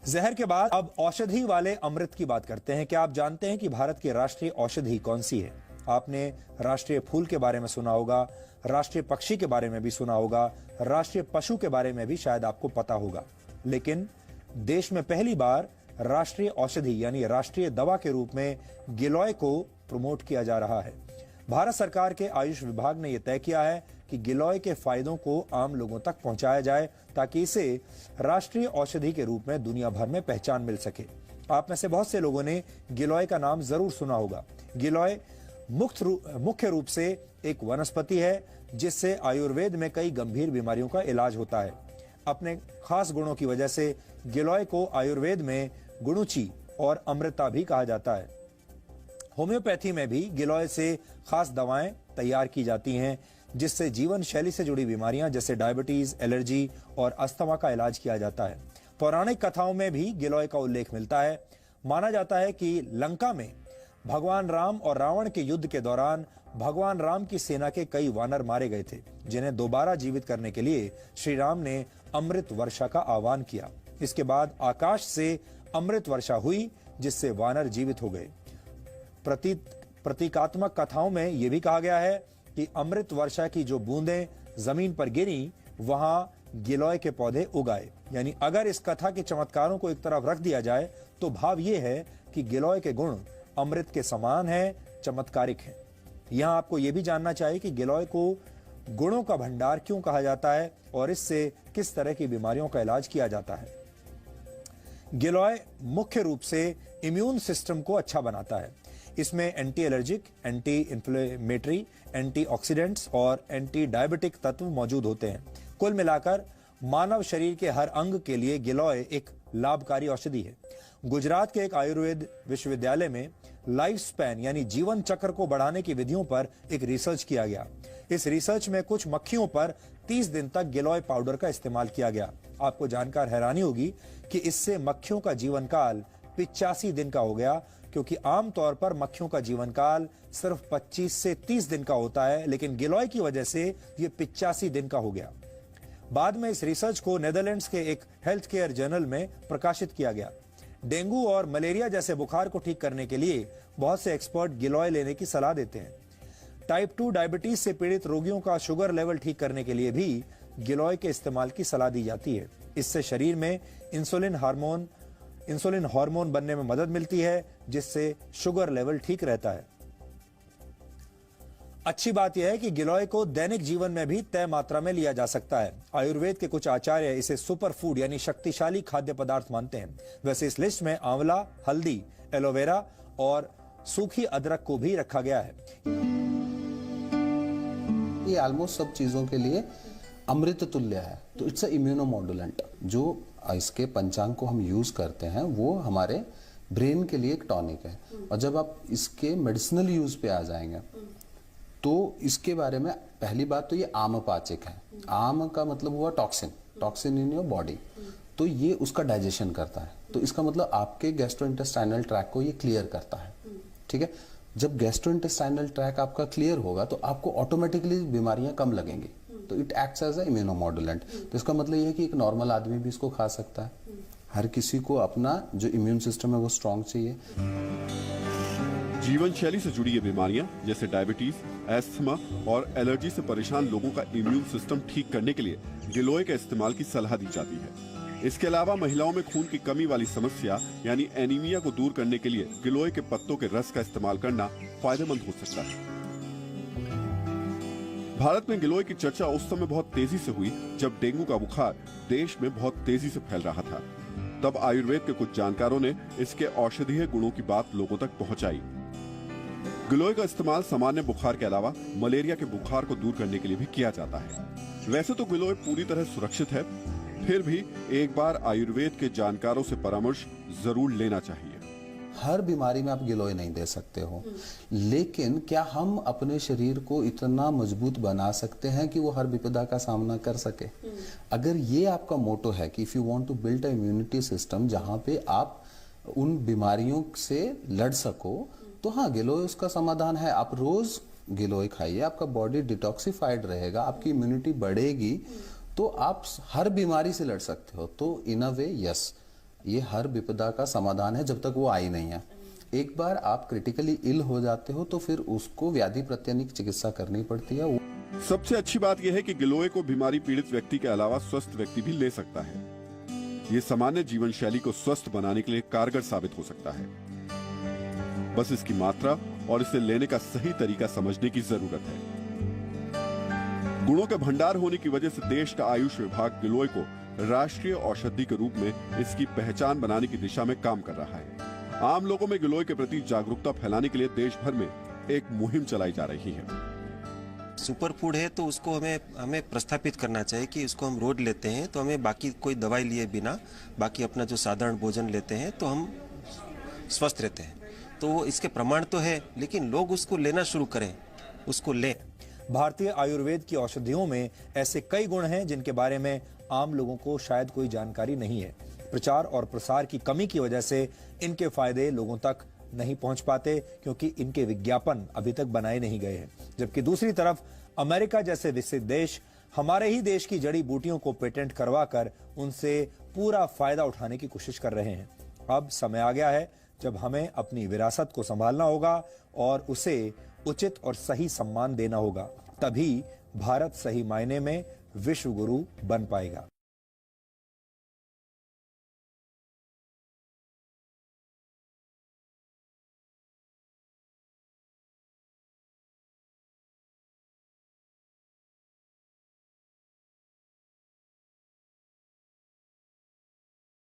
जहर के बाद अब औषधि वाले अमृत की बात करते हैं। क्या आप जानते हैं कि भारत की राष्ट्रीय औषधि कौन सी है? आपने राष्ट्रीय फूल के बारे में सुना होगा, राष्ट्रीय पक्षी के बारे में भी सुना होगा, राष्ट्रीय पशु के बारे में भी शायद आपको पता होगा। लेकिन देश में पहली बार राष्ट्रीय औषधि यानी राष्ट्रीय दवा के रूप में गिलोय को प्रमोट किया जा रहा है। भारत सरकार के आयुष विभाग ने यह तय किया है कि गिलोय के फायदों को आम लोगों तक पहुंचाया जाए ताकि इसे राष्ट्रीय औषधि के रूप में दुनिया भर में पहचान मिल सके। आप में से बहुत से लोगों ने गिलोय का नाम जरूर सुना होगा। गिलोय मुख्य रूप से एक वनस्पति है जिससे आयुर्वेद में कई गंभीर बीमारियों का इलाज होता है। अपने खास गुणों की वजह से गिलोय को आयुर्वेद में गुणुची और अमृता भी कहा जाता है। होम्योपैथी में भी गिलोय से खास दवाएं तैयार की जाती हैं जिससे जीवन शैली से जुड़ी बीमारियां जैसे डायबिटीज, एलर्जी और अस्थमा का इलाज किया जाता है। पौराणिक कथाओं में भी गिलोय का उल्लेख मिलता है। माना जाता है कि लंका में भगवान राम और रावण के युद्ध के दौरान भगवान राम की सेना के कई वानर मारे गए थे, जिन्हें दोबारा जीवित करने के लिए श्री राम ने अमृत वर्षा का आह्वान किया। इसके बाद आकाश से अमृत वर्षा हुई जिससे वानर जीवित हो गए। प्रतीकात्मक कथाओं में यह भी कहा गया है कि अमृत वर्षा की जो बूंदें जमीन पर गिरी वहां गिलोय के पौधे उगाए। यानी अगर इस कथा के चमत्कारों को एक तरफ रख दिया जाए तो भाव यह है कि गिलोय के गुण अमृत के समान है, चमत्कारिक है। यहां आपको यह भी जानना चाहिए कि गिलोय को गुणों का भंडार क्यों कहा जाता है और इससे किस तरह की बीमारियों का इलाज किया जाता है। गिलोय मुख्य रूप से इम्यून सिस्टम को अच्छा बनाता है। इसमें anti allergic, anti inflammatory, antioxidants और एंटी डायबिटिक तत्व मौजूद होते हैं। कुल मिलाकर मानव शरीर के हर अंग के लिए गिलोय एक लाभकारी औषधि है। गुजरात के एक आयुर्वेद विश्वविद्यालय में लाइफ स्पैन यानी जीवन चक्र को बढ़ाने की विधियों पर एक रिसर्च किया गया। इस रिसर्च में कुछ मक्खियों पर 30 दिन तक गिलोय पाउडर का इस्तेमाल किया गया। आपको जानकर हैरानी होगी कि इससे मक्खियों का जीवन काल 85 दिन का हो गया, क्योंकि आमतौर पर मक्खियों का जीवन काल सिर्फ 25 से 30 दिन का होता है, लेकिन गिलोय की वजह से यह 85 दिन का हो गया। बाद में इस रिसर्च को नेदरलैंड्स के एक हेल्थ केयर जर्नल में प्रकाशित किया गया। डेंगू और मलेरिया जैसे बुखार को ठीक करने के लिए बहुत से एक्सपर्ट गिलोय लेने की सलाह देते हैं। टाइप 2 डायबिटीज से पीड़ित रोगियों का शुगर लेवल ठीक करने के लिए भी गिलोय के इस्तेमाल की सलाह दी जाती है। इससे शरीर में इंसुलिन हार्मोन बनने में मदद मिलती है, जिससे शुगर लेवल ठीक रहता है। अच्छी बात यह है कि गिलोय को दैनिक जीवन में भी तय मात्रा में लिया जा सकता है। आयुर्वेद के कुछ आचार्य इसे सुपर फूड यानी शक्तिशाली खाद्य पदार्थ मानते हैं। वैसे इस लिस्ट में आंवला, हल्दी, एलोवेरा और सूखी अदरक को भी रखा गया है। ये ऑलमोस्ट सब चीजों के लिए अमृत तुल्य है। तो इट्स अ इम्यूनोमॉड्यूलेंट। जो इसके पंचांग को हम यूज करते हैं वो हमारे ब्रेन के लिए एक टॉनिक है। और जब आप इसके मेडिसिनल यूज पे आ जाएंगे तो इसके बारे में पहली बात तो ये आमपाचक है। आम का मतलब हुआ टॉक्सिन इन योर बॉडी। तो ये उसका डाइजेशन करता है। तो इसका मतलब आपके गैस्ट्रोइंटेस्टाइनल ट्रैक को ये क्लियर करता है। ठीक है। जब गैस्ट्रोइंटेस्टाइनल ट्रैक आपका क्लियर होगा तो आपको ऑटोमेटिकली बीमारियां कम लगेंगी। तो इट एक्ट्स एज अ इम्यूनोमॉड्यूलेंट। तो इसका मतलब ये है कि एक नॉर्मल आदमी भी इसको खा सकता है। हर किसी को अपना जो इम्यून सिस्टम है वो स्ट्रांग चाहिए। जीवन शैली से जुड़ी ये बीमारियां जैसे डायबिटीज, एस्थमा और एलर्जी से परेशान लोगों का इम्यून सिस्टम ठीक करने के लिए गिलोय के इस्तेमाल की सलाह दी जाती है। इसके अलावा महिलाओं में खून की कमी वाली समस्या यानी एनीमिया को दूर करने के लिए गिलोय के पत्तों के रस का इस्तेमाल करना फायदेमंद हो सकता है। भारत में गिलोय की चर्चा उस समय बहुत तेजी से हुई जब डेंगू का बुखार देश में बहुत तेजी से फैल रहा था। तब आयुर्वेद के कुछ जानकारों ने इसके औषधीय गुणों की बात लोगों तक पहुंचाई। गिलोय का इस्तेमाल सामान्य बुखार के अलावा मलेरिया के बुखार को दूर करने के लिए भी किया जाता है। वैसे तो गिलोय पूरी तरह सुरक्षित है, फिर भी एक बार आयुर्वेद के जानकारों से परामर्श जरूर लेना चाहिए। हर बीमारी में आप गिलोय नहीं दे सकते हो, लेकिन क्या हम अपने शरीर को इतना मजबूत बना सकते हैं कि वो हर विपदा का सामना कर सके? अगर ये आपका मोटो है कि if you want to build a immunity system जहां पे आप उन बीमारियों से लड़ सको, तो हाँ, गिलोय उसका समाधान है। आप रोज गिलोय खाइए, आपका बॉडी डिटॉक्सिफाइड रहेगा, आपकी इम्यूनिटी बढ़ेगी, तो आप हर बीमारी से लड़ सकते हो। तो इन अ वे यस, ये हर विपदा का समाधान है जब तक वो आई नहीं है। एक बार आप क्रिटिकली इल हो जाते हो तो फिर उसको व्याधि प्रत्यानिक चिकित्सा करनी पड़ती है। सबसे अच्छी बात यह है कि गिलोय को बीमारी पीड़ित व्यक्ति के अलावा स्वस्थ व्यक्ति भी ले सकता है। ये सामान्य जीवन शैली को स्वस्थ बनाने के लिए कारगर साबित हो सकता है। बस इसकी मात्रा और इसे लेने का सही तरीका समझने की जरूरत है। गुणों के भंडार होने की वजह से देश का आयुष विभाग गिलोय को राष्ट्रीय औषधि के रूप में इसकी पहचान बनाने की दिशा में काम कर रहा है। आम लोगों में गिलोय के प्रति जागरूकता फैलाने के लिए देश भर में एक मुहिम चलाई जा रही है। सुपर फूड है तो उसको हमें प्रस्थापित करना चाहिए कि उसको हम रोज लेते हैं तो हमें बाकी कोई दवाई लिए बिना बाकी अपना जो साधारण भोजन लेते हैं तो हम स्वस्थ रहते हैं। तो वो इसके प्रमाण तो है, लेकिन लोग उसको लेना शुरू करें, उसको लें। भारतीय आयुर्वेद की औषधियों में ऐसे कई गुण हैं जिनके बारे में आम लोगों को शायद कोई जानकारी नहीं है। प्रचार और प्रसार की कमी की वजह से इनके फायदे लोगों तक नहीं पहुंच पाते क्योंकि इनके विज्ञापन अभी तक बनाए नहीं गए हैं। जबकि दूसरी तरफ अमेरिका जैसे विकसित देश हमारे ही देश की जड़ी बूटियों को पेटेंट करवाकर उनसे पूरा फायदा उठाने की कोशिश कर रहे हैं। अब समय आ गया है जब हमें अपनी विरासत को संभालना होगा और उसे उचित और सही सम्मान देना होगा। तभी भारत सही मायने में विश्व गुरु बन पाएगा।